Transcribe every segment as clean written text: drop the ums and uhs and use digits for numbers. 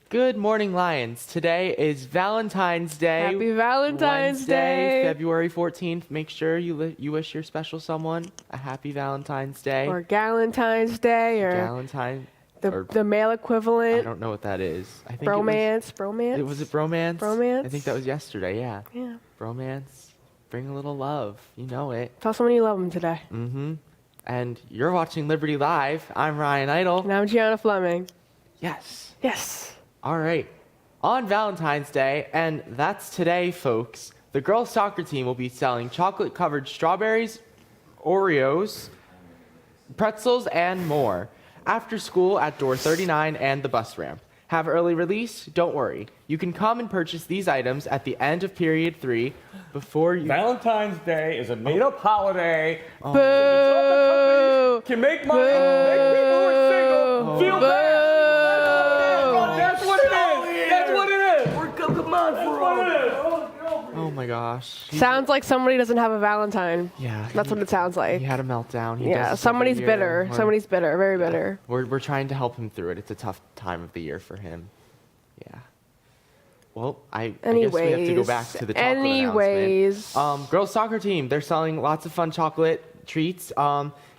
Good morning, Lions. Today is Valentine's Day. Happy Valentine's Wednesday, Day. February 14th. Make sure you wish your special someone a happy Valentine's Day. Or Galentine's Day, or the male I equivalent. don't know what that is. I think Bromance. It was it bromance? Bromance? I think that was yesterday, yeah. Yeah. Bromance. Bring a little love. You know it. Tell someone you love them today. Mm-hmm. And you're watching Liberty Live. I'm Ryan Idle. And I'm Gianna Fleming. Yes. Yes. All right. On Valentine's Day, and that's today, folks, the girls' soccer team will be selling chocolate-covered strawberries, Oreos, pretzels, and more after school at door 39 and the bus ramp. Have early release? Don't worry. You can come and purchase these items at the end of period 3 before you... Valentine's Day is a made-up holiday. Boo! Can make people who are single feel bad. That's what it is. That's what it is. Come on, that's what it is. Oh my gosh. Sounds like somebody doesn't have a Valentine. Yeah. That's what it sounds like. He had a meltdown. He does Yeah, this somebody's every year. bitter. Somebody's bitter. Very bitter. We're trying to help him through it. It's a tough time of the year for him. Yeah. Well, I guess we have to go back to the chocolate announcement. Girls soccer team, they're selling lots of fun chocolate treats.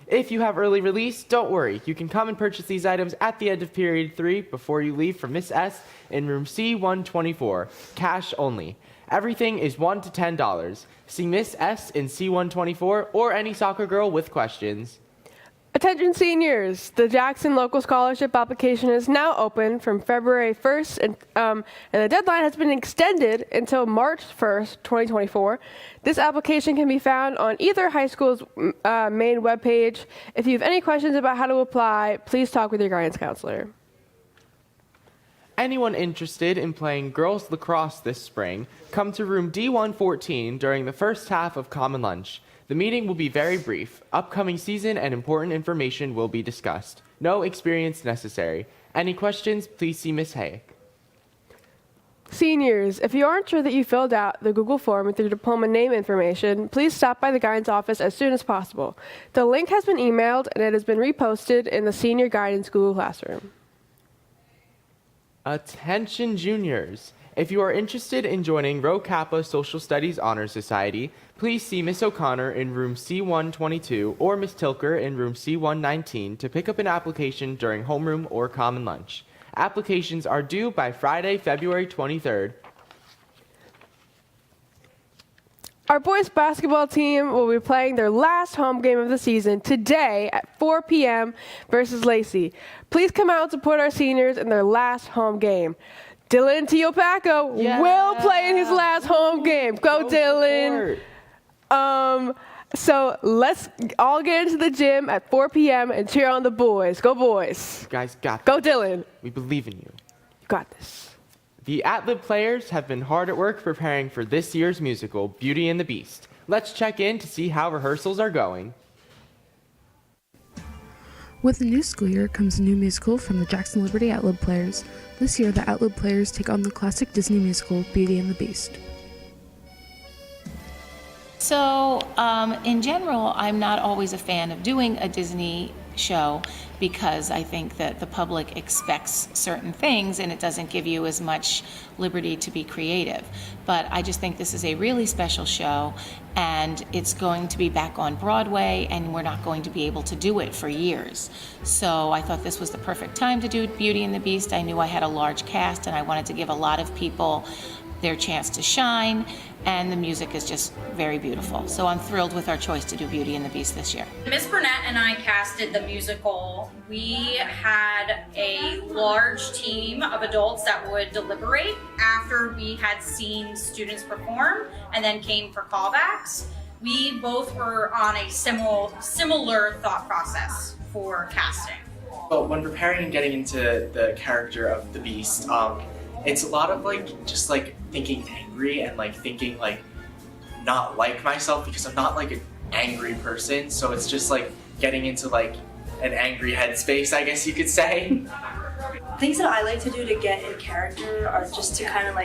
If you have early release, don't worry. You can come and purchase these items at the end of period 3 before you leave for Miss S in room C124. Cash only. Everything is $1 to $10. See Miss S in C124 or any soccer girl with questions. Attention seniors, the Jackson Local Scholarship application is now open from February 1st, and the deadline has been extended until March 1st, 2024. This application can be found on either high school's main webpage. If you have any questions about how to apply, please talk with your guidance counselor. Anyone interested in playing girls lacrosse this spring, come to room D114 during the first half of Common Lunch. The meeting will be very brief. Upcoming season and important information will be discussed. No experience necessary. Any questions, please see Ms. Hayek. Seniors, if you aren't sure that you filled out the Google form with your diploma name information, please stop by the guidance office as soon as possible. The link has been emailed and it has been reposted in the Senior Guidance Google Classroom. Attention juniors. If you are interested in joining Rho Kappa Social Studies Honor Society, please see Miss O'Connor in room C122 or Miss Tilker in room C119 to pick up an application during homeroom or common lunch. Applications are due by Friday, February 23rd. Our boys basketball team will be playing their last home game of the season today at 4 p.m. versus Lacey. Please come out and support our seniors in their last home game. Dylan Teopaco will play in his last home game. Go Dylan. So let's all get into the gym at 4 p.m. and cheer on the boys. Go boys. You guys got Go this. Dylan. We believe in you. You got this. The AtLib players have been hard at work preparing for this year's musical, Beauty and the Beast. Let's check in to see how rehearsals are going. With the new school year comes a new musical from the Jackson Liberty AtLib players. This year, the AtLib players take on the classic Disney musical, Beauty and the Beast. So, in general, I'm not always a fan of doing a Disney show because I think that the public expects certain things and it doesn't give you as much liberty to be creative. But I just think this is a really special show and it's going to be back on Broadway and we're not going to be able to do it for years. So I thought this was the perfect time to do Beauty and the Beast. I knew I had a large cast and I wanted to give a lot of people their chance to shine, and the music is just very beautiful. So I'm thrilled with our choice to do Beauty and the Beast this year. Miss Burnett and I casted the musical. We had a large team of adults that would deliberate after we had seen students perform and then came for callbacks. We both were on a similar thought process for casting. But when preparing and getting into the character of the Beast, it's a lot of just thinking angry and thinking not like myself because I'm not an angry person. So it's just getting into an angry headspace, I guess you could say. Things that I like to do to get in character are just to kind of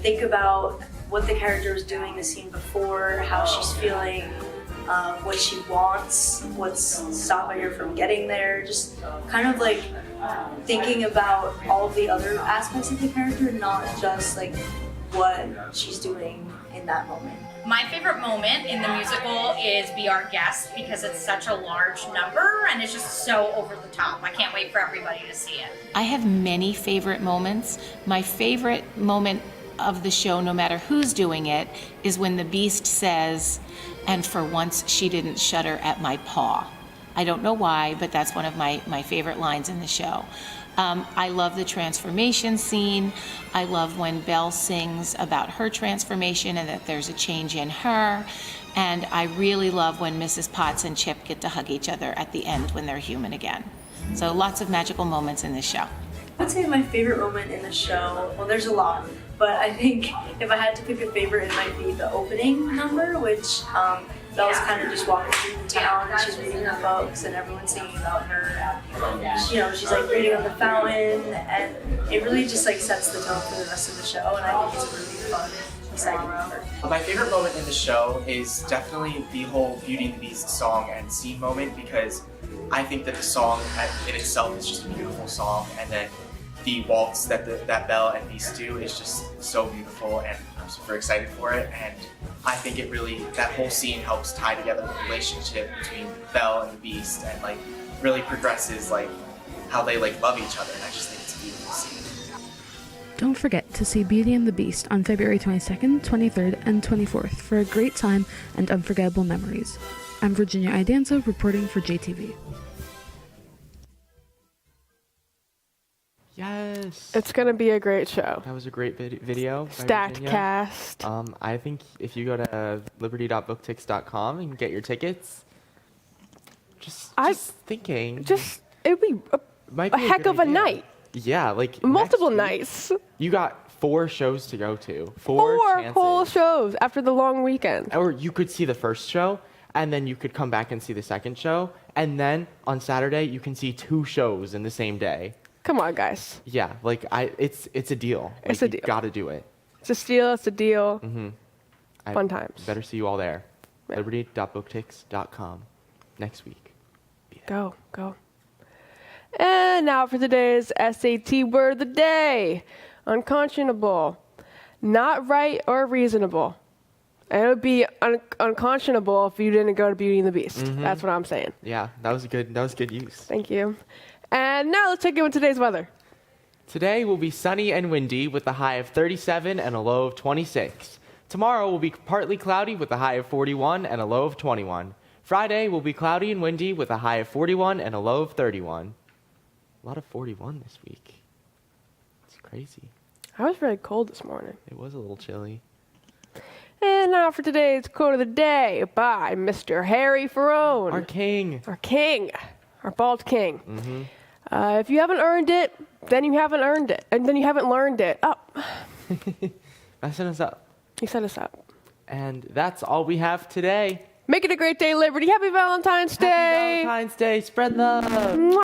think about what the character was doing the scene before, how she's feeling, what she wants, what's stopping her from getting there, just kind of thinking about all of the other aspects of the character, not just like what she's doing in that moment. My favorite moment in the musical is Be Our Guest because it's such a large number and it's just so over the top. I can't wait for everybody to see it. I have many favorite moments. My favorite moment of the show, no matter who's doing it, is when the Beast says, "And for once she didn't shudder at my paw." I don't know why, but that's one of my favorite lines in the show. I love the transformation scene. I love when Belle sings about her transformation and that there's a change in her. And I really love when Mrs. Potts and Chip get to hug each other at the end when they're human again. So lots of magical moments in this show. I would say my favorite moment in the show, well, there's a lot, but I think if I had to pick a favorite, it might be the opening number, which Belle's kind of just walking through the town and she's reading her books and everyone's singing about her. You know, she's like reading on the fountain, and it really just like sets the tone for the rest of the show, and I think it's a really fun, exciting number. My favorite moment in the show is definitely the whole Beauty and the Beast song and scene moment, because I think that the song in itself is just a beautiful song, and then the waltz that that Belle and Beast do is just so beautiful, and I'm super excited for it. And I think it really, that whole scene helps tie together the relationship between Belle and the Beast, and like really progresses like how they like love each other, and I just think it's a beautiful scene. Don't forget to see Beauty and the Beast on February 22nd, 23rd, and 24th for a great time and unforgettable memories. I'm Virginia Idanza reporting for JTV. Yes. It's gonna be a great show. That was a great video. by Stacked Virginia. cast. I think if you go to liberty.booktix.com and get your tickets, just thinking, It'd be might a be heck good of a idea. night. Yeah, like Multiple next week, nights. You got 4 shows to go to. 4 chances. whole shows after the long weekend. Or you could see the first show, and then you could come back and see the second show, and then on Saturday you can see 2 shows in the same day. Come on, guys. Yeah, like it's a deal. It's Like, a deal. You gotta do it. It's a steal. It's a deal. I Fun times. Better see you all there. Yeah. Liberty.booktix.com next week. Go. And now for today's SAT word of the day. Unconscionable. Not right or reasonable. And it would be unconscionable if you didn't go to Beauty and the Beast. That's what I'm saying. Yeah, that was good use. Thank you. And now let's check in with today's weather. Today will be sunny and windy with a high of 37 and a low of 26. Tomorrow will be partly cloudy with a high of 41 and a low of 21. Friday will be cloudy and windy with a high of 41 and a low of 31. A lot of 41 this week. It's crazy. I was really cold this morning. It was a little chilly. And now for today's quote of the day by Mr. Harry Ferrone. Our king. Our king. Our bald king. If you haven't earned it, then you haven't earned it. And then you haven't learned it. Oh, Messing us up. he set us up. And that's all we have today. Make it a great day, Liberty. Happy Valentine's Day. Happy Valentine's Day. Spread love. Mwah.